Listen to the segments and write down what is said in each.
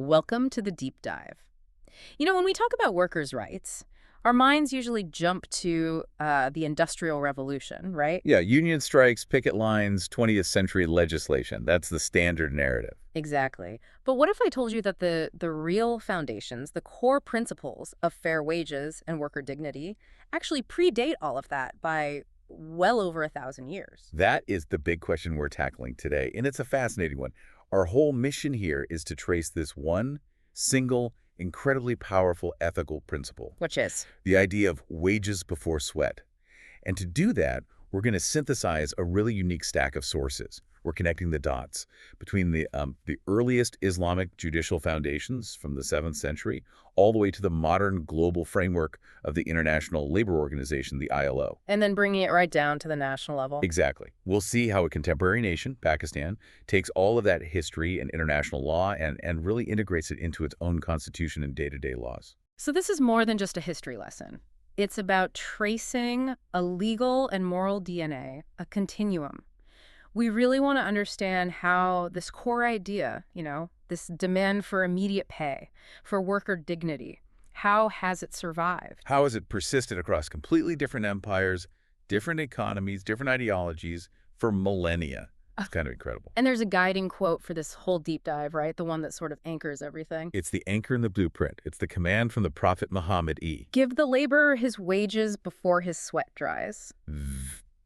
Welcome to the deep dive. When we talk about workers' rights, our minds usually jump to the Industrial Revolution, right? Yeah, union strikes, picket lines, 20th century legislation. That's the standard narrative. Exactly. But what if I told you that the real foundations, the core principles of fair wages and worker dignity actually predate all of that by well over 1,000 years? That is the big question we're tackling today, and it's a fascinating one. Our whole mission here is to trace this one single, incredibly powerful ethical principle, Which is? the idea of wages before sweat. And to do that, we're going to synthesize a really unique stack of sources. We're connecting the dots between the earliest Islamic judicial foundations from the 7th century all the way to the modern global framework of the International Labor Organization, the ILO. And then bringing it right down to the national level. Exactly. We'll see how a contemporary nation, Pakistan, takes all of that history and international law and really integrates it into its own constitution and day-to-day laws. So this is more than just a history lesson. It's about tracing a legal and moral DNA, a continuum. We really want to understand how this core idea, this demand for immediate pay, for worker dignity, how has it survived? How has it persisted across completely different empires, different economies, different ideologies for millennia? It's kind of incredible. And there's a guiding quote for this whole deep dive, right? The one that sort of anchors everything. It's the anchor in the blueprint. It's the command from the Prophet Muhammad E. Give the laborer his wages before his sweat dries.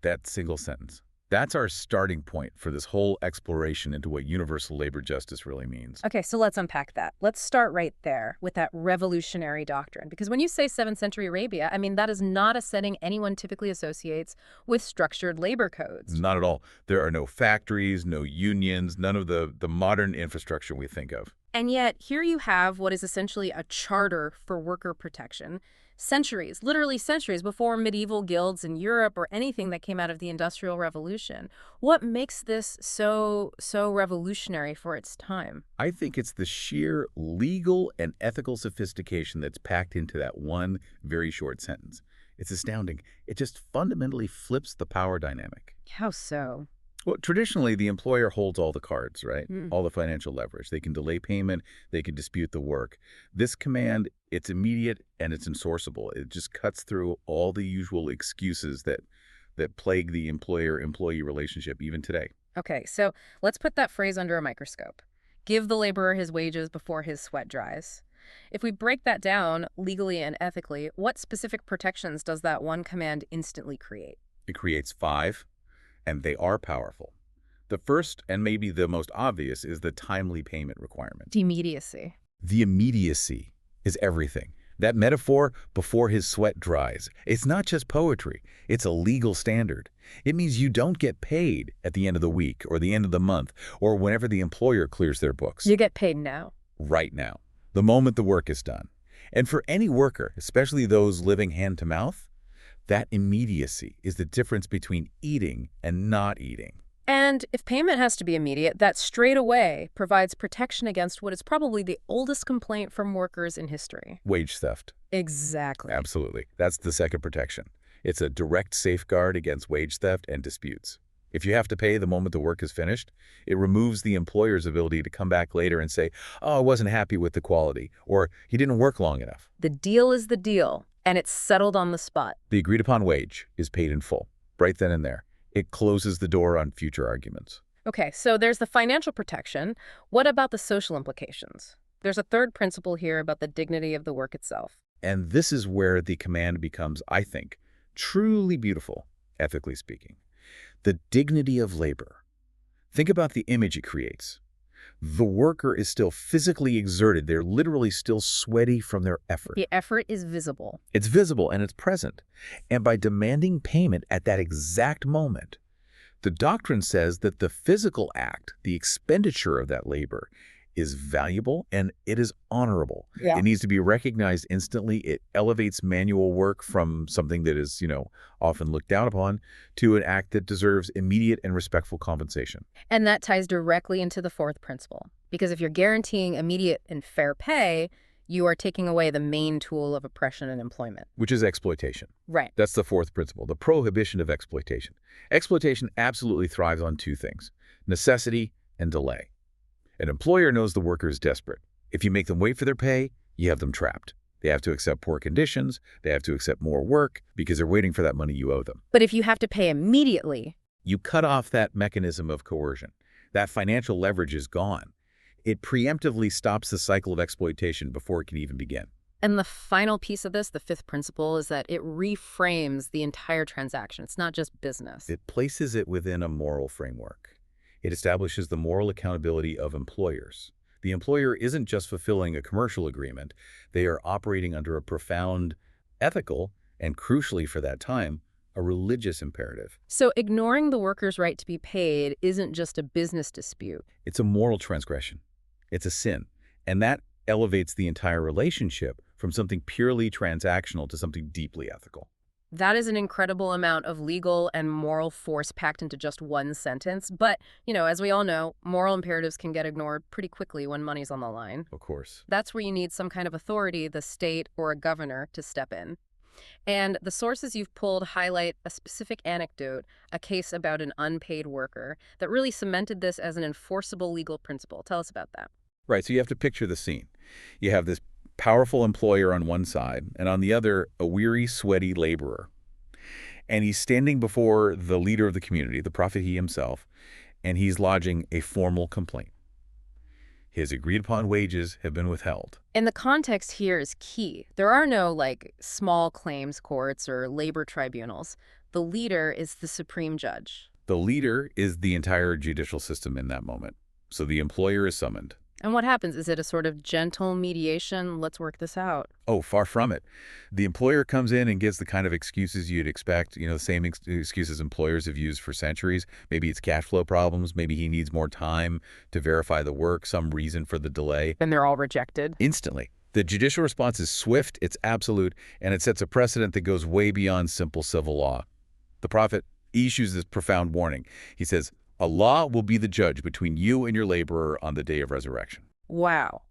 That single sentence. That's our starting point for this whole exploration into what universal labor justice really means. Okay, so let's unpack that. Let's start right there with that revolutionary doctrine. Because when you say 7th century Arabia, that is not a setting anyone typically associates with structured labor codes. Not at all. There are no factories, no unions, none of the modern infrastructure we think of. And yet, here you have what is essentially a charter for worker protection. Centuries, literally centuries before medieval guilds in Europe or anything that came out of the Industrial Revolution. What makes this so revolutionary for its time? I think it's the sheer legal and ethical sophistication that's packed into that one very short sentence. It's astounding. It just fundamentally flips the power dynamic. How so? Well, traditionally, the employer holds all the cards, right? All the financial leverage. They can delay payment. They can dispute the work. This command, it's immediate and it's enforceable. It just cuts through all the usual excuses that plague the employer-employee relationship even today. Okay, so let's put that phrase under a microscope. Give the laborer his wages before his sweat dries. If we break that down legally and ethically, what specific protections does that one command instantly create? It creates 5. And they are powerful. The first, and maybe the most obvious, is the timely payment requirement. The immediacy. The immediacy is everything. That metaphor, before his sweat dries, it's not just poetry. It's a legal standard. It means you don't get paid at the end of the week or the end of the month or whenever the employer clears their books. You get paid now. Right now, the moment the work is done. And for any worker, especially those living hand to mouth, that immediacy is the difference between eating and not eating. And if payment has to be immediate, that straight away provides protection against what is probably the oldest complaint from workers in history. Wage theft. Exactly. Absolutely. That's the second protection. It's a direct safeguard against wage theft and disputes. If you have to pay the moment the work is finished, it removes the employer's ability to come back later and say, oh, I wasn't happy with the quality, or he didn't work long enough. The deal is the deal. And it's settled on the spot. The agreed-upon wage is paid in full, right then and there. It closes the door on future arguments. Okay, so there's the financial protection. What about the social implications? There's a third principle here about the dignity of the work itself. And this is where the command becomes, I think, truly beautiful, ethically speaking. The dignity of labor. Think about the image it creates. The worker is still physically exerted. They're literally still sweaty from their effort. The effort is visible. It's visible and it's present. And by demanding payment at that exact moment, the doctrine says that the physical act, the expenditure of that labor, is valuable and it is honorable. Yeah. It needs to be recognized instantly. It elevates manual work from something that is, often looked down upon to an act that deserves immediate and respectful compensation. And that ties directly into the fourth principle. Because if you're guaranteeing immediate and fair pay, you are taking away the main tool of oppression and employment. Which is exploitation. Right. That's the fourth principle, the prohibition of exploitation. Exploitation absolutely thrives on two things, necessity and delay. An employer knows the worker is desperate. If you make them wait for their pay, you have them trapped. They have to accept poor conditions. They have to accept more work because they're waiting for that money you owe them. But if you have to pay immediately, You cut off that mechanism of coercion. That financial leverage is gone. It preemptively stops the cycle of exploitation before it can even begin. and the final piece of this, the fifth principle, is that it reframes the entire transaction. It's not just business. It places it within a moral framework. It establishes the moral accountability of employers. The employer isn't just fulfilling a commercial agreement. They are operating under a profound ethical and, crucially for that time, a religious imperative. So ignoring the worker's right to be paid isn't just a business dispute. It's a moral transgression. It's a sin. And that elevates the entire relationship from something purely transactional to something deeply ethical. That is an incredible amount of legal and moral force packed into just one sentence. But, as we all know, moral imperatives can get ignored pretty quickly when money's on the line. Of course. That's where you need some kind of authority, the state or a governor, to step in. And the sources you've pulled highlight a specific anecdote, a case about an unpaid worker, that really cemented this as an enforceable legal principle. Tell us about that. Right, so you have to picture the scene. You have this powerful employer on one side, and on the other, a weary, sweaty laborer. And he's standing before the leader of the community, the prophet he himself, and he's lodging a formal complaint. His agreed-upon wages have been withheld. And the context here is key. There are no, small claims courts or labor tribunals. The leader is the supreme judge. The leader is the entire judicial system in that moment. So the employer is summoned. And what happens? Is it a sort of gentle mediation? Let's work this out. Oh, far from it. The employer comes in and gives the kind of excuses you'd expect, the same excuses employers have used for centuries. Maybe it's cash flow problems. Maybe he needs more time to verify the work, some reason for the delay. Then they're all rejected. Instantly. The judicial response is swift, it's absolute, and it sets a precedent that goes way beyond simple civil law. The prophet issues this profound warning. He says, Allah will be the judge between you and your laborer on the day of resurrection. Wow.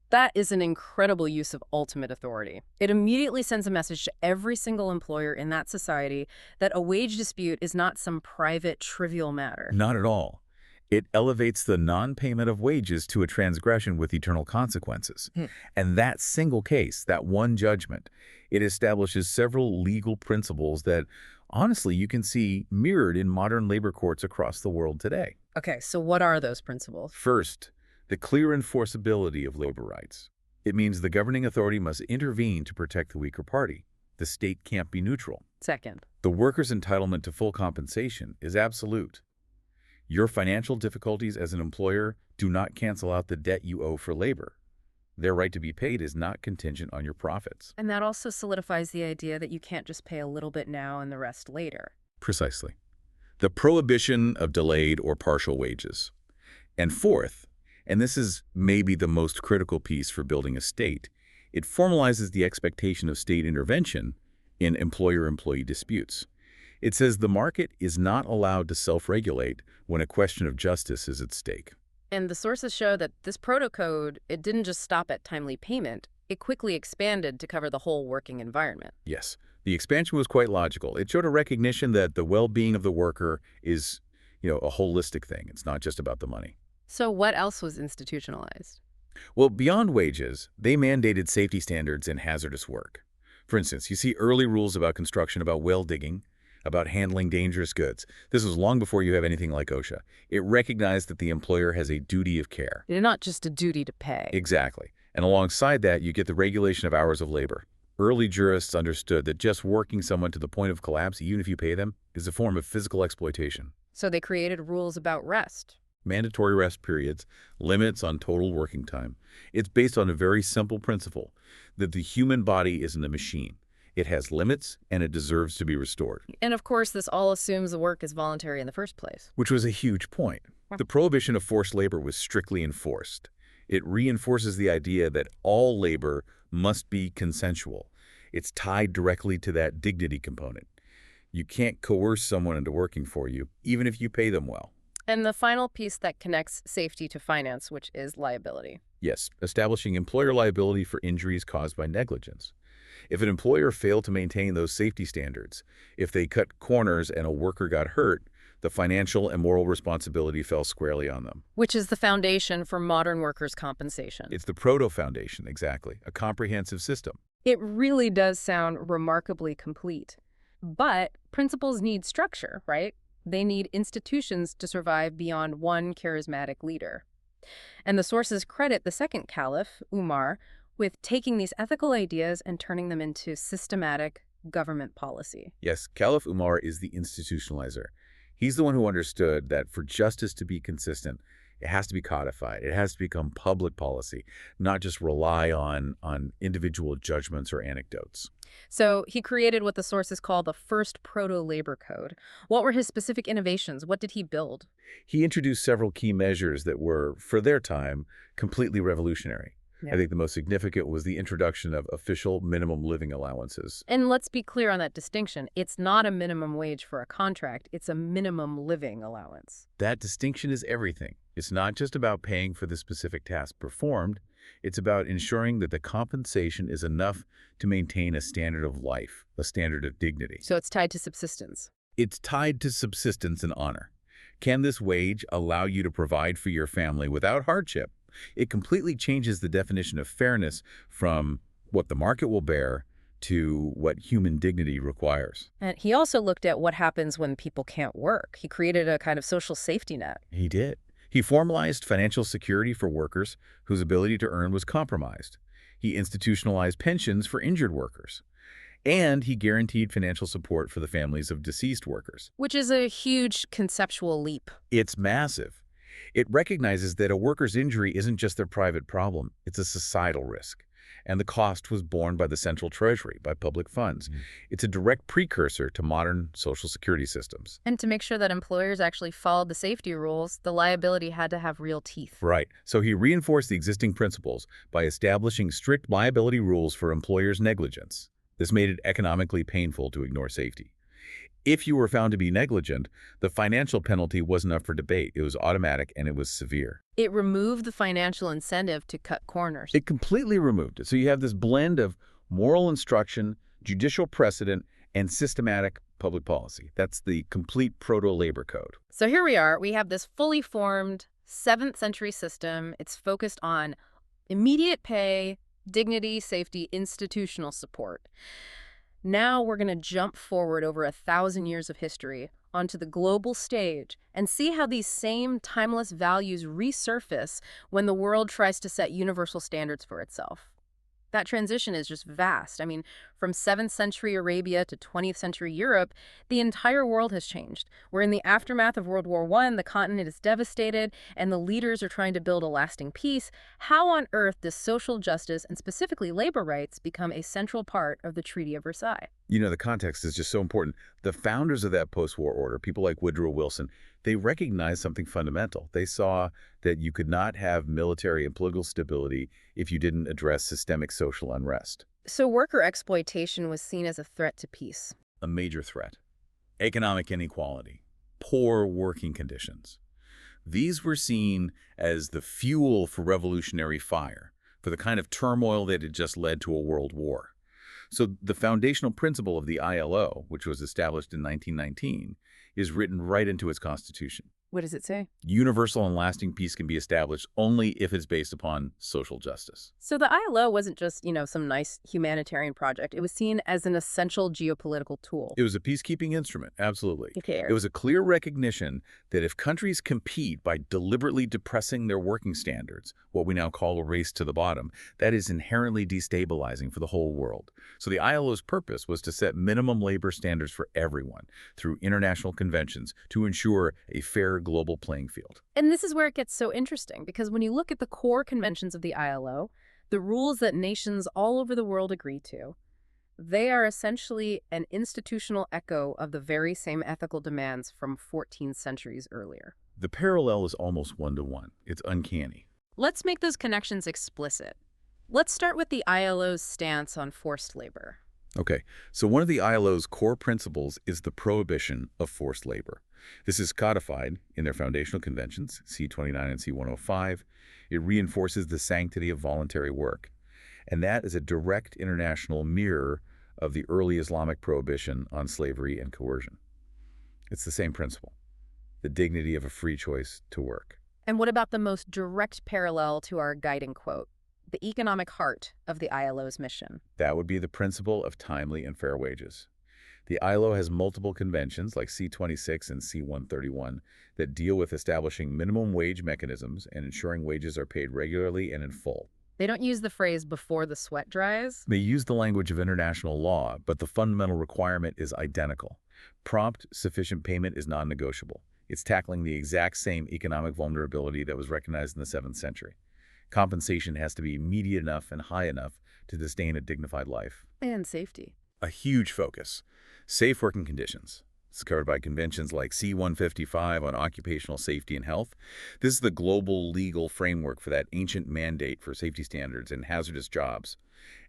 That is an incredible use of ultimate authority. It immediately sends a message to every single employer in that society that a wage dispute is not some private, trivial matter. Not at all. It elevates the non-payment of wages to a transgression with eternal consequences. And that single case, that one judgment, it establishes several legal principles that, honestly, you can see mirrored in modern labor courts across the world today. Okay, so what are those principles? First, the clear enforceability of labor rights. It means the governing authority must intervene to protect the weaker party. The state can't be neutral. Second, The worker's entitlement to full compensation is absolute. Your financial difficulties as an employer do not cancel out the debt you owe for labor. Their right to be paid is not contingent on your profits. and that also solidifies the idea that you can't just pay a little bit now and the rest later. Precisely. The prohibition of delayed or partial wages. And fourth, and this is maybe the most critical piece for building a state, it formalizes the expectation of state intervention in employer-employee disputes. It says the market is not allowed to self-regulate when a question of justice is at stake. And the sources show that this protocode, it didn't just stop at timely payment. It quickly expanded to cover the whole working environment. Yes, the expansion was quite logical. It showed a recognition that the well-being of the worker is, a holistic thing. It's not just about the money. So what else was institutionalized? Well, beyond wages, they mandated safety standards in hazardous work. For instance, you see early rules about construction, about well digging, about handling dangerous goods. This was long before you have anything like OSHA. It recognized that the employer has a duty of care. It's not just a duty to pay. Exactly. And alongside that, you get the regulation of hours of labor. Early jurists understood that just working someone to the point of collapse, even if you pay them, is a form of physical exploitation. So they created rules about rest. Mandatory rest periods, limits on total working time. It's based on a very simple principle that the human body isn't a machine. It has limits, and it deserves to be restored. And of course, this all assumes the work is voluntary in the first place. Which was a huge point. The prohibition of forced labor was strictly enforced. It reinforces the idea that all labor must be consensual. It's tied directly to that dignity component. You can't coerce someone into working for you, even if you pay them well. And the final piece that connects safety to finance, which is liability. Yes, establishing employer liability for injuries caused by negligence. If an employer failed to maintain those safety standards, if they cut corners and a worker got hurt, The financial and moral responsibility fell squarely on them. Which is the foundation for modern workers' compensation. It's the proto-foundation, exactly, a comprehensive system. It really does sound remarkably complete. But principles need structure, right? They need institutions to survive beyond one charismatic leader. And the sources credit the second caliph, Umar, with taking these ethical ideas and turning them into systematic government policy. Yes, Caliph Umar is the institutionalizer. He's the one who understood that for justice to be consistent, it has to be codified. It has to become public policy, not just rely on individual judgments or anecdotes. So he created what the sources call the first proto-labor code. What were his specific innovations? What did he build? He introduced several key measures that were, for their time, completely revolutionary. Yeah. I think the most significant was the introduction of official minimum living allowances. And let's be clear on that distinction. It's not a minimum wage for a contract. It's a minimum living allowance. That distinction is everything. It's not just about paying for the specific task performed. It's about ensuring that the compensation is enough to maintain a standard of life, a standard of dignity. So it's tied to subsistence. It's tied to subsistence and honor. Can this wage allow you to provide for your family without hardship? It completely changes the definition of fairness from what the market will bear to what human dignity requires. And he also looked at what happens when people can't work. He created a kind of social safety net. He did. He formalized financial security for workers whose ability to earn was compromised. He institutionalized pensions for injured workers. And he guaranteed financial support for the families of deceased workers. Which is a huge conceptual leap. It's massive. It recognizes that a worker's injury isn't just their private problem, it's a societal risk. And the cost was borne by the central treasury, by public funds. It's a direct precursor to modern social security systems. And to make sure that employers actually followed the safety rules, the liability had to have real teeth. Right. So he reinforced the existing principles by establishing strict liability rules for employers' negligence. This made it economically painful to ignore safety. If you were found to be negligent, the financial penalty wasn't up for debate. It was automatic and it was severe. It removed the financial incentive to cut corners. It completely removed it. So you have this blend of moral instruction, judicial precedent, and systematic public policy. That's the complete proto-labor code. So here we are. We have this fully formed 7th century system. It's focused on immediate pay, dignity, safety, institutional support. Now we're going to jump forward over 1,000 years of history onto the global stage and see how these same timeless values resurface when the world tries to set universal standards for itself. That transition is just vast. I mean, from 7th century Arabia to 20th century Europe, the entire world has changed. We're in the aftermath of World War I, the continent is devastated, and the leaders are trying to build a lasting peace. How on earth does social justice, and specifically labor rights, become a central part of the Treaty of Versailles? You know, the context is just so important. The founders of that post-war order, people like Woodrow Wilson, they recognized something fundamental. They saw that you could not have military and political stability if you didn't address systemic social unrest. So worker exploitation was seen as a threat to peace. A major threat. Economic inequality. Poor working conditions. These were seen as the fuel for revolutionary fire, for the kind of turmoil that had just led to a world war. So the foundational principle of the ILO, which was established in 1919, is written right into its constitution. What does it say? Universal and lasting peace can be established only if it's based upon social justice. So the ILO wasn't just, some nice humanitarian project. It was seen as an essential geopolitical tool. It was a peacekeeping instrument, absolutely. Okay. It was a clear recognition that if countries compete by deliberately depressing their working standards, what we now call a race to the bottom, that is inherently destabilizing for the whole world. So the ILO's purpose was to set minimum labor standards for everyone through international conventions to ensure a fair global playing field. And this is where it gets so interesting, because when you look at the core conventions of the ILO, the rules that nations all over the world agree to, they are essentially an institutional echo of the very same ethical demands from 14 centuries earlier. The parallel is almost one-to-one. It's uncanny. Let's make those connections explicit. Let's start with the ILO's stance on forced labor. Okay, so one of the ILO's core principles is the prohibition of forced labor. This is codified in their foundational conventions, C29 and C105. It reinforces the sanctity of voluntary work. And that is a direct international mirror of the early Islamic prohibition on slavery and coercion. It's the same principle. the dignity of a free choice to work. And what about the most direct parallel to our guiding quote, the economic heart of the ILO's mission? That would be the principle of timely and fair wages. The ILO has multiple conventions like C26 and C131 that deal with establishing minimum wage mechanisms and ensuring wages are paid regularly and in full. They don't use the phrase before the sweat dries. They use the language of international law, but the fundamental requirement is identical. Prompt, sufficient payment is non-negotiable. It's tackling the exact same economic vulnerability that was recognized in the 7th century. Compensation has to be immediate enough and high enough to sustain a dignified life. And safety. A huge focus. Safe working conditions. It's covered by conventions like C155 on occupational safety and health. This is the global legal framework for that ancient mandate for safety standards in hazardous jobs,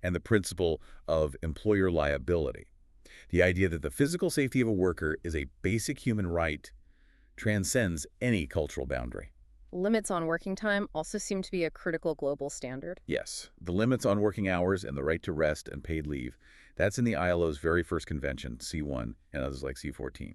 and the principle of employer liability. The idea that the physical safety of a worker is a basic human right transcends any cultural boundary. Limits on working time also seem to be a critical global standard. Yes, the limits on working hours and the right to rest and paid leave, that's in the ILO's very first convention, C1, and others like C14.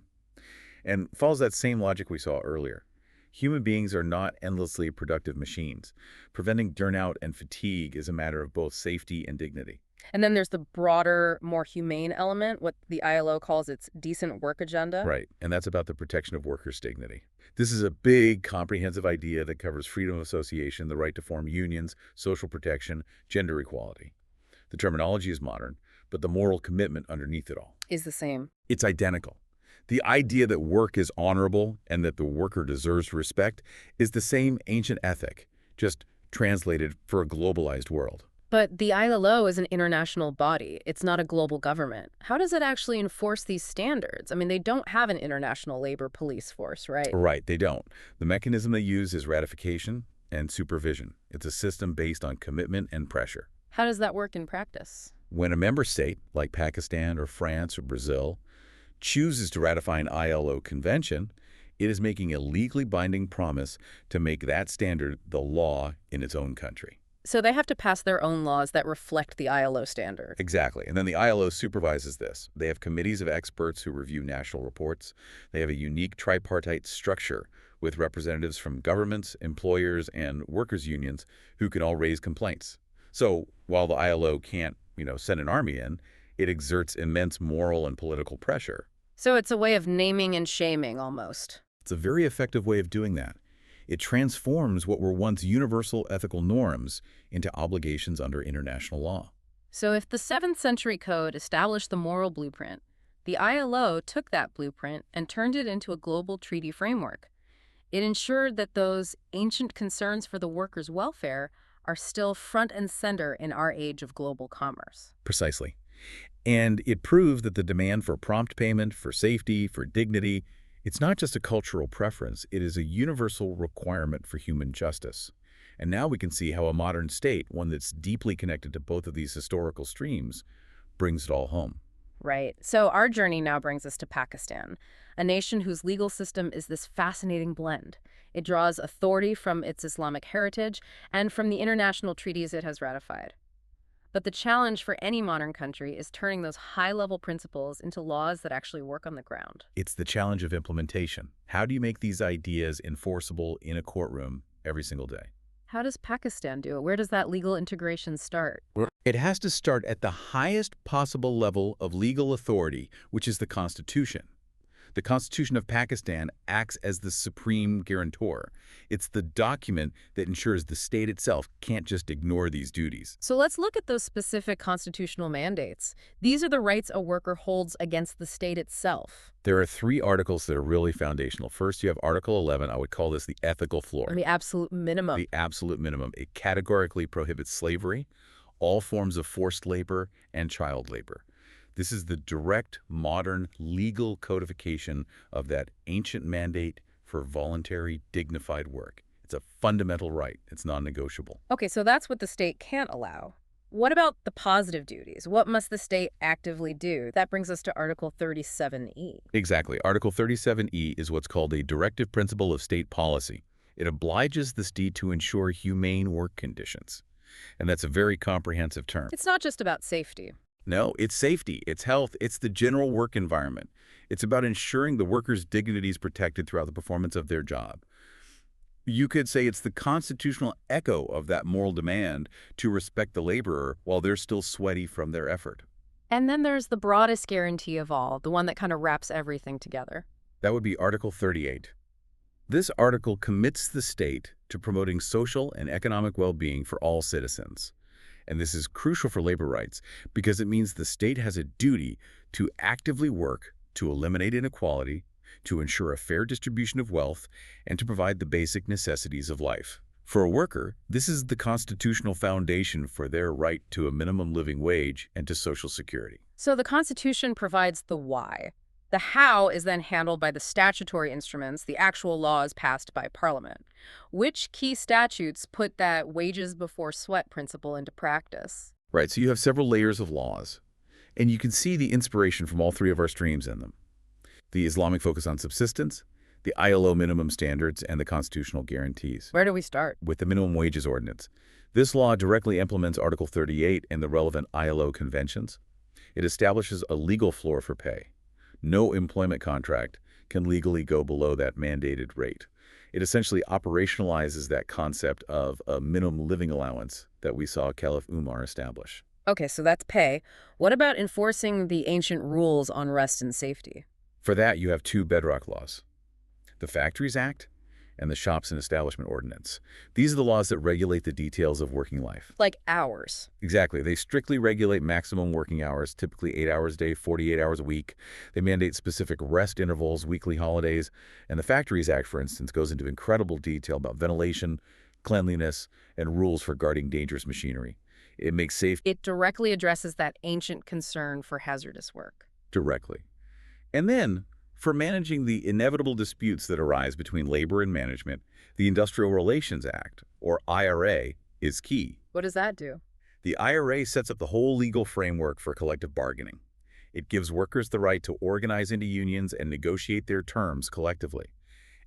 And follows that same logic we saw earlier. Human beings are not endlessly productive machines. Preventing burnout and fatigue is a matter of both safety and dignity. And then there's the broader, more humane element, what the ILO calls its decent work agenda. Right, and that's about the protection of workers' dignity. This is a big, comprehensive idea that covers freedom of association, the right to form unions, social protection, gender equality. The terminology is modern, but the moral commitment underneath it all Is the same. it's identical. The idea that work is honorable and that the worker deserves respect is the same ancient ethic, just translated for a globalized world. But the ILO is an international body. It's not a global government. How does it actually enforce these standards? I mean, they don't have an international labor police force, right? Right, they don't. The mechanism they use is ratification and supervision. It's a system based on commitment and pressure. How does that work in practice? When a member state, like Pakistan or France or Brazil, chooses to ratify an ILO convention, it is making a legally binding promise to make that standard the law in its own country. So they have to pass their own laws that reflect the ILO standard. Exactly. And then the ILO supervises this. They have committees of experts who review national reports. They have a unique tripartite structure with representatives from governments, employers, and workers' unions who can all raise complaints. So while the ILO can't, send an army in, it exerts immense moral and political pressure. So it's a way of naming and shaming, almost. It's a very effective way of doing that. It transforms what were once universal ethical norms into obligations under international law. So if the 7th century code established the moral blueprint, the ILO took that blueprint and turned it into a global treaty framework. It ensured that those ancient concerns for the workers' welfare are still front and center in our age of global commerce. Precisely. And it proved that the demand for prompt payment, for safety, for dignity, it's not just a cultural preference, it is a universal requirement for human justice. And now we can see how a modern state, one that's deeply connected to both of these historical streams, brings it all home. Right. So our journey now brings us to Pakistan, a nation whose legal system is this fascinating blend. It draws authority from its Islamic heritage and from the international treaties it has ratified. But the challenge for any modern country is turning those high-level principles into laws that actually work on the ground. It's the challenge of implementation. How do you make these ideas enforceable in a courtroom every single day? How does Pakistan do it? Where does that legal integration start? It has to start at the highest possible level of legal authority, which is the Constitution. The Constitution of Pakistan acts as the supreme guarantor. It's the document that ensures the state itself can't just ignore these duties. So let's look at those specific constitutional mandates. These are the rights a worker holds against the state itself. There are 3 articles that are really foundational. First, you have Article 11. I would call this the ethical floor. The absolute minimum. The absolute minimum. It categorically prohibits slavery, all forms of forced labor, and child labor. This is the direct, modern, legal codification of that ancient mandate for voluntary, dignified work. It's a fundamental right. It's non-negotiable. Okay, so that's what the state can't allow. What about the positive duties? What must the state actively do? That brings us to Article 37E. Exactly. Article 37E is what's called a directive principle of state policy. It obliges the state to ensure humane work conditions. And that's a very comprehensive term. It's not just about safety. No, it's safety, it's health, it's the general work environment. It's about ensuring the worker's dignity is protected throughout the performance of their job. You could say it's the constitutional echo of that moral demand to respect the laborer while they're still sweaty from their effort. And then there's the broadest guarantee of all, the one that kind of wraps everything together. That would be Article 38. This article commits the state to promoting social and economic well-being for all citizens. And this is crucial for labor rights because it means the state has a duty to actively work to eliminate inequality, to ensure a fair distribution of wealth, and to provide the basic necessities of life. For a worker, this is the constitutional foundation for their right to a minimum living wage and to Social Security. So the Constitution provides the why. The how is then handled by the statutory instruments, the actual laws passed by Parliament. Which key statutes put that wages before sweat principle into practice? Right, so you have several layers of laws, and you can see the inspiration from all three of our streams in them. The Islamic focus on subsistence, the ILO minimum standards, and the constitutional guarantees. Where do we start? With the Minimum Wages Ordinance. This law directly implements Article 38 and the relevant ILO conventions. It establishes a legal floor for pay. No employment contract can legally go below that mandated rate. It essentially operationalizes that concept of a minimum living allowance that we saw Caliph Umar establish. Okay, so that's pay. What about enforcing the ancient rules on rest and safety? For that, you have two bedrock laws, the Factories Act and the Shops and Establishment Ordinance. These are the laws that regulate the details of working life. Like hours. Exactly. They strictly regulate maximum working hours, typically 8 hours a day, 48 hours a week. They mandate specific rest intervals, weekly holidays. And the Factories Act, for instance, goes into incredible detail about ventilation, cleanliness, and rules for guarding dangerous machinery. It makes safe It directly addresses that ancient concern for hazardous work. directly. And then, for managing the inevitable disputes that arise between labor and management, the Industrial Relations Act, or IRA, is key. What does that do? The IRA sets up the whole legal framework for collective bargaining. It gives workers the right to organize into unions and negotiate their terms collectively.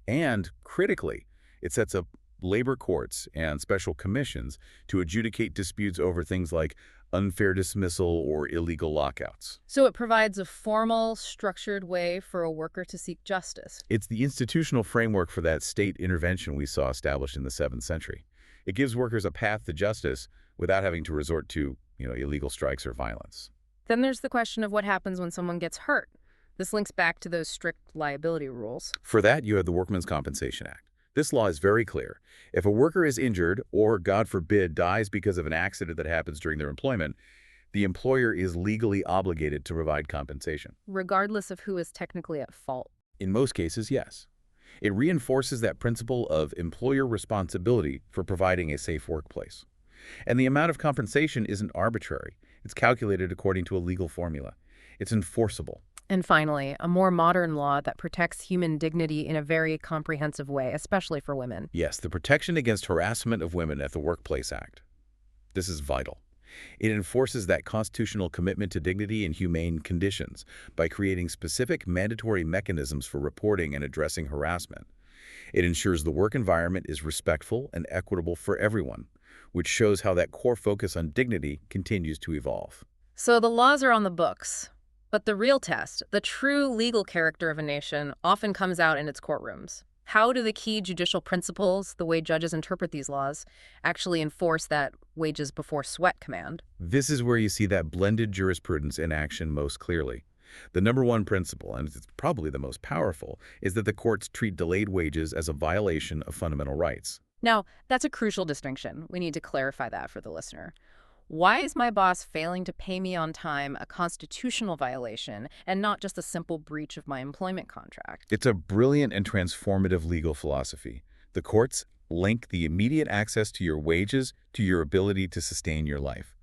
And, critically, it sets up labor courts and special commissions to adjudicate disputes over things like unfair dismissal or illegal lockouts. So it provides a formal, structured way for a worker to seek justice. It's the institutional framework for that state intervention we saw established in the 7th century. It gives workers a path to justice without having to resort to, illegal strikes or violence. Then there's the question of what happens when someone gets hurt. This links back to those strict liability rules. For that, you have the Workmen's Compensation Act. This law is very clear. If a worker is injured or, God forbid, dies because of an accident that happens during their employment, the employer is legally obligated to provide compensation. Regardless of who is technically at fault. In most cases, yes. It reinforces that principle of employer responsibility for providing a safe workplace. And the amount of compensation isn't arbitrary. It's calculated according to a legal formula. It's enforceable. And finally, a more modern law that protects human dignity in a very comprehensive way, especially for women. Yes, the Protection Against Harassment of Women at the Workplace Act. This is vital. It enforces that constitutional commitment to dignity and humane conditions by creating specific mandatory mechanisms for reporting and addressing harassment. It ensures the work environment is respectful and equitable for everyone, which shows how that core focus on dignity continues to evolve. So the laws are on the books. But the real test, the true legal character of a nation, often comes out in its courtrooms. How do the key judicial principles, the way judges interpret these laws, actually enforce that wages before sweat command? This is where you see that blended jurisprudence in action most clearly. The number one principle, and it's probably the most powerful, is that the courts treat delayed wages as a violation of fundamental rights. Now, that's a crucial distinction. We need to clarify that for the listener. Why is my boss failing to pay me on time a constitutional violation and not just a simple breach of my employment contract? It's a brilliant and transformative legal philosophy. The courts link the immediate access to your wages to your ability to sustain your life.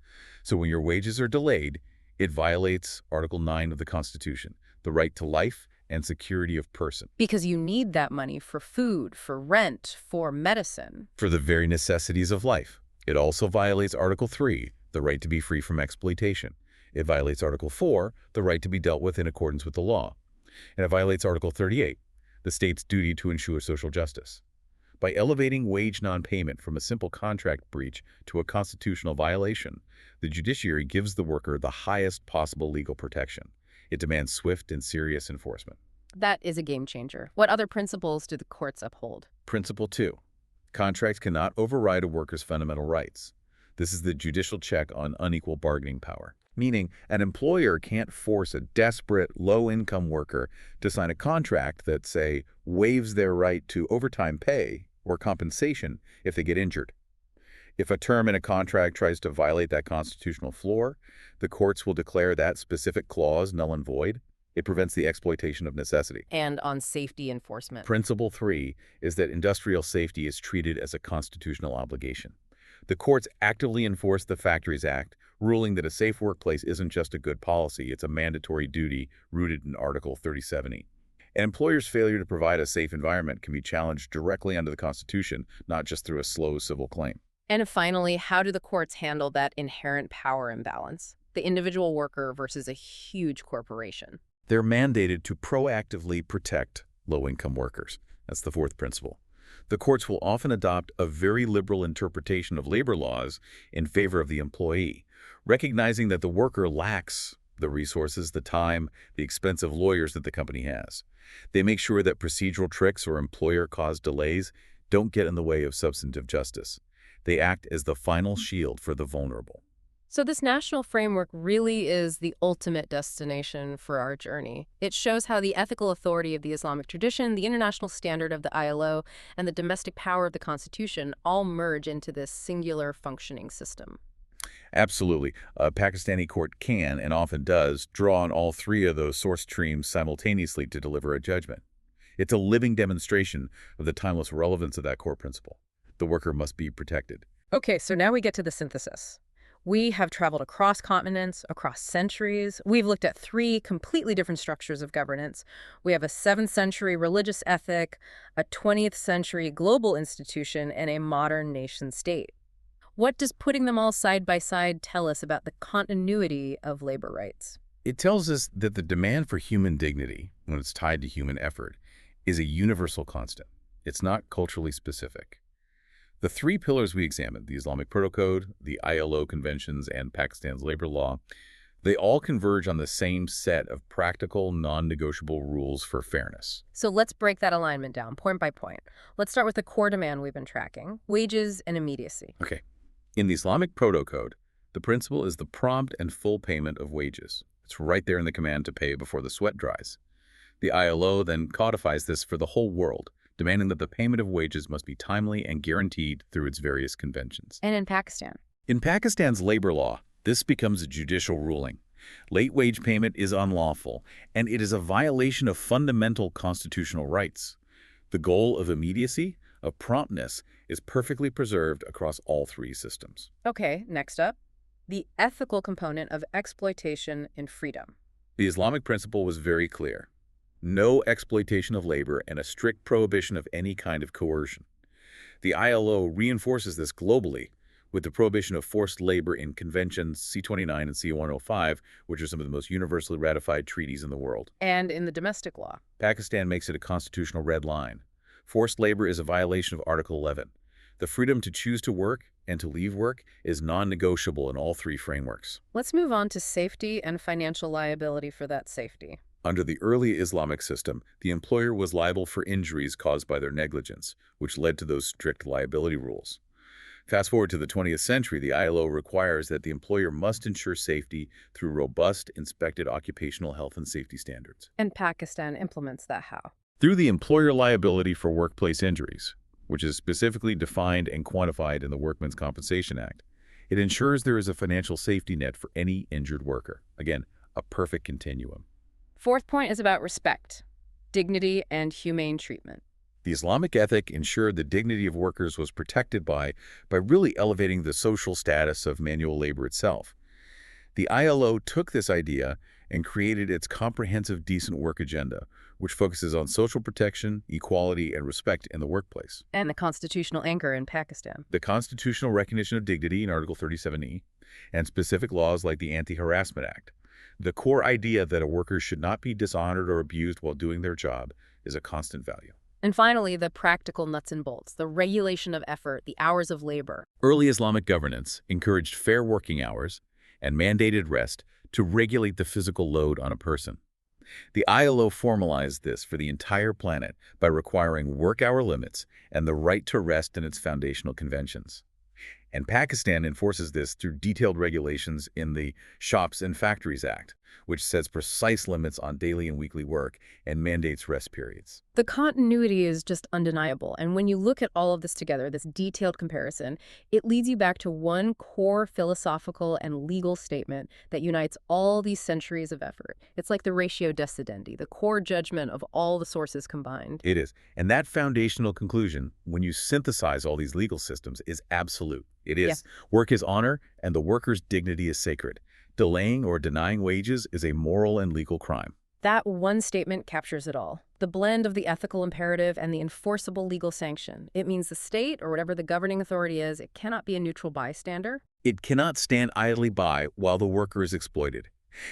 So when your wages are delayed, it violates Article 9 of the Constitution, the right to life and security of person. Because you need that money for food, for rent, for medicine. For the very necessities of life. It also violates Article 3, the right to be free from exploitation. It violates Article 4, the right to be dealt with in accordance with the law. And it violates Article 38, the state's duty to ensure social justice. By elevating wage non-payment from a simple contract breach to a constitutional violation, the judiciary gives the worker the highest possible legal protection. It demands swift and serious enforcement. That is a game changer. What other principles do the courts uphold? Principle 2. Contracts cannot override a worker's fundamental rights. This is the judicial check on unequal bargaining power, meaning an employer can't force a desperate, low-income worker to sign a contract that, say, waives their right to overtime pay or compensation if they get injured. If a term in a contract tries to violate that constitutional floor, the courts will declare that specific clause null and void. It prevents the exploitation of necessity. And on safety enforcement. Principle 3 is that industrial safety is treated as a constitutional obligation. The courts actively enforce the Factories Act, ruling that a safe workplace isn't just a good policy, it's a mandatory duty rooted in Article 3070. An employer's failure to provide a safe environment can be challenged directly under the Constitution, not just through a slow civil claim. And finally, how do the courts handle that inherent power imbalance? The individual worker versus a huge corporation. They're mandated to proactively protect low-income workers. That's the fourth principle. The courts will often adopt a very liberal interpretation of labor laws in favor of the employee, recognizing that the worker lacks the resources, the time, the expensive lawyers that the company has. They make sure that procedural tricks or employer-caused delays don't get in the way of substantive justice. They act as the final shield for the vulnerable. So this national framework really is the ultimate destination for our journey. It shows how the ethical authority of the Islamic tradition, the international standard of the ILO, and the domestic power of the Constitution all merge into this singular functioning system. Absolutely. A Pakistani court can, and often does, draw on all three of those source streams simultaneously to deliver a judgment. It's a living demonstration of the timeless relevance of that core principle. The worker must be protected. Okay, so now we get to the synthesis. We have traveled across continents, across centuries. We've looked at three completely different structures of governance. We have a 7th century religious ethic, a 20th century global institution, and a modern nation state. What does putting them all side by side tell us about the continuity of labor rights? It tells us that the demand for human dignity, when it's tied to human effort, is a universal constant. It's not culturally specific. The three pillars we examined, the Islamic Protocode, the ILO conventions, and Pakistan's labor law, they all converge on the same set of practical, non-negotiable rules for fairness. So let's break that alignment down point by point. Let's start with the core demand we've been tracking, wages and immediacy. Okay. In the Islamic Protocode, the principle is the prompt and full payment of wages. It's right there in the command to pay before the sweat dries. The ILO then codifies this for the whole world, demanding that the payment of wages must be timely and guaranteed through its various conventions. And in Pakistan? In Pakistan's labor law, this becomes a judicial ruling. Late wage payment is unlawful, and it is a violation of fundamental constitutional rights. The goal of immediacy, of promptness, is perfectly preserved across all three systems. Okay, next up, the ethical component of exploitation and freedom. The Islamic principle was very clear. No exploitation of labor and a strict prohibition of any kind of coercion. The ILO reinforces this globally with the prohibition of forced labor in Conventions C-29 and C-105, which are some of the most universally ratified treaties in the world. And in the domestic law? Pakistan makes it a constitutional red line. Forced labor is a violation of Article 11. The freedom to choose to work and to leave work is non-negotiable in all three frameworks. Let's move on to safety and financial liability for that safety. Under the early Islamic system, the employer was liable for injuries caused by their negligence, which led to those strict liability rules. Fast forward to the 20th century, the ILO requires that the employer must ensure safety through robust, inspected occupational health and safety standards. And Pakistan implements that how? Through the employer liability for workplace injuries, which is specifically defined and quantified in the Workmen's Compensation Act. It ensures there is a financial safety net for any injured worker. Again, a perfect continuum. Fourth point is about respect, dignity, and humane treatment. The Islamic ethic ensured the dignity of workers was protected by really elevating the social status of manual labor itself. The ILO took this idea and created its comprehensive decent work agenda, which focuses on social protection, equality, and respect in the workplace. And the constitutional anchor in Pakistan. The constitutional recognition of dignity in Article 37E, and specific laws like the Anti-Harassment Act. The core idea that a worker should not be dishonored or abused while doing their job is a constant value. And finally, the practical nuts and bolts, the regulation of effort, the hours of labor. Early Islamic governance encouraged fair working hours and mandated rest to regulate the physical load on a person. The ILO formalized this for the entire planet by requiring work-hour limits and the right to rest in its foundational conventions. And Pakistan enforces this through detailed regulations in the Shops and Factories Act, which sets precise limits on daily and weekly work and mandates rest periods. The continuity is just undeniable, and when you look at all of this together, this detailed comparison, it leads you back to one core philosophical and legal statement that unites all these centuries of effort. It's like the ratio decidendi, the core judgment of all the sources combined. It is. And that foundational conclusion, when you synthesize all these legal systems, is absolute. It is. Yeah. Work is honor, and the worker's dignity is sacred. Delaying or denying wages is a moral and legal crime. That one statement captures it all. The blend of the ethical imperative and the enforceable legal sanction. It means the state, or whatever the governing authority is, it cannot be a neutral bystander. It cannot stand idly by while the worker is exploited.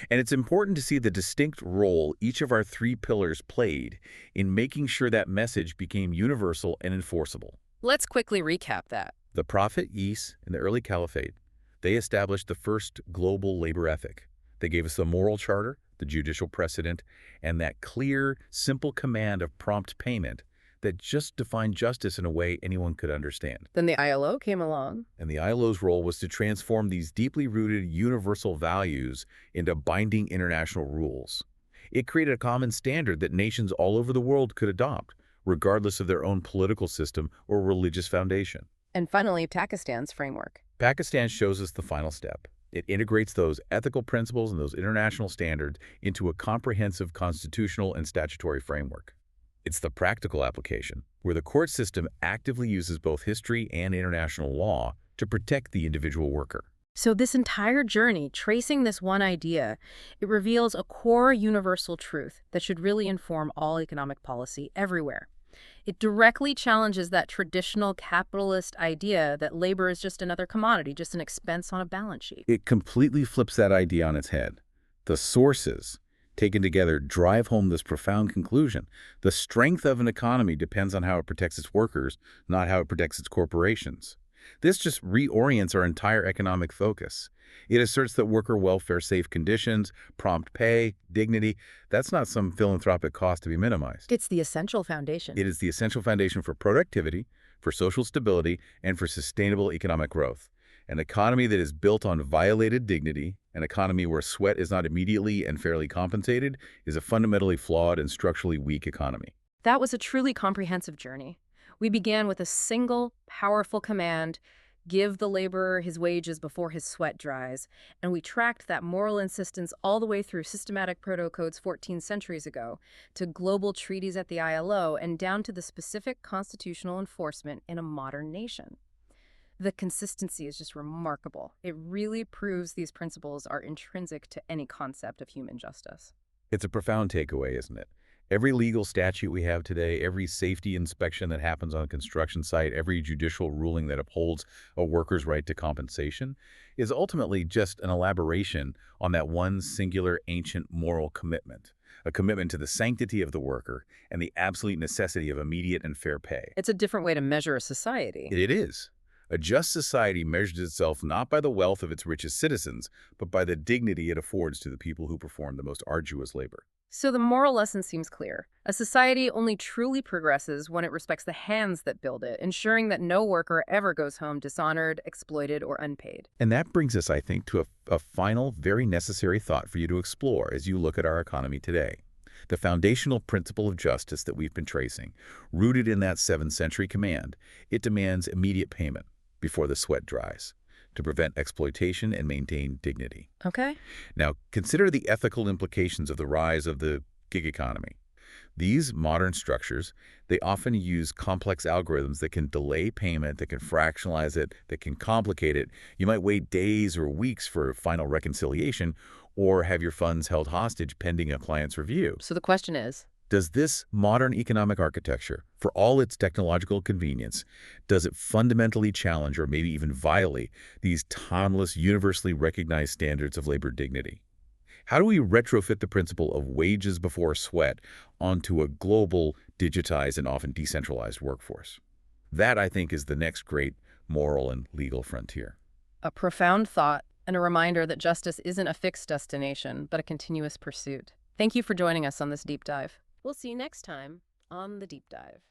And it's important to see the distinct role each of our three pillars played in making sure that message became universal and enforceable. Let's quickly recap that. The Prophet Is in the early caliphate, they established the first global labor ethic. They gave us the moral charter, the judicial precedent, and that clear, simple command of prompt payment that just defined justice in a way anyone could understand. Then the ILO came along. And the ILO's role was to transform these deeply rooted universal values into binding international rules. It created a common standard that nations all over the world could adopt, regardless of their own political system or religious foundation. And finally, Pakistan's framework. Pakistan shows us the final step. It integrates those ethical principles and those international standards into a comprehensive constitutional and statutory framework. It's the practical application, where the court system actively uses both history and international law to protect the individual worker. So this entire journey, tracing this one idea, it reveals a core universal truth that should really inform all economic policy everywhere. It directly challenges that traditional capitalist idea that labor is just another commodity, just an expense on a balance sheet. It completely flips that idea on its head. The sources, taken together, drive home this profound conclusion. The strength of an economy depends on how it protects its workers, not how it protects its corporations. This just reorients our entire economic focus. It asserts that worker welfare, safe conditions, prompt pay, dignity, that's not some philanthropic cost to be minimized. It's the essential foundation. It is the essential foundation for productivity, for social stability, and for sustainable economic growth. An economy that is built on violated dignity, an economy where sweat is not immediately and fairly compensated, is a fundamentally flawed and structurally weak economy. That was a truly comprehensive journey. We began with a single, powerful command: give the laborer his wages before his sweat dries. And we tracked that moral insistence all the way through systematic protocodes 14 centuries ago, to global treaties at the ILO, and down to the specific constitutional enforcement in a modern nation. The consistency is just remarkable. It really proves these principles are intrinsic to any concept of human justice. It's a profound takeaway, isn't it? Every legal statute we have today, every safety inspection that happens on a construction site, every judicial ruling that upholds a worker's right to compensation is ultimately just an elaboration on that one singular ancient moral commitment, a commitment to the sanctity of the worker and the absolute necessity of immediate and fair pay. It's a different way to measure a society. It is. A just society measures itself not by the wealth of its richest citizens, but by the dignity it affords to the people who perform the most arduous labor. So the moral lesson seems clear. A society only truly progresses when it respects the hands that build it, ensuring that no worker ever goes home dishonored, exploited, or unpaid. And that brings us, I think, to a final, very necessary thought for you to explore as you look at our economy today. The foundational principle of justice that we've been tracing, rooted in that 7th century command, it demands immediate payment before the sweat dries, to prevent exploitation and maintain dignity. Okay. Now, consider the ethical implications of the rise of the gig economy. These modern structures, they often use complex algorithms that can delay payment, that can fractionalize it, that can complicate it. You might wait days or weeks for final reconciliation or have your funds held hostage pending a client's review. So the question is, does this modern economic architecture, for all its technological convenience, does it fundamentally challenge or maybe even violate these timeless, universally recognized standards of labor dignity? How do we retrofit the principle of wages before sweat onto a global, digitized, and often decentralized workforce? That, I think, is the next great moral and legal frontier. A profound thought and a reminder that justice isn't a fixed destination, but a continuous pursuit. Thank you for joining us on this deep dive. We'll see you next time on The Deep Dive.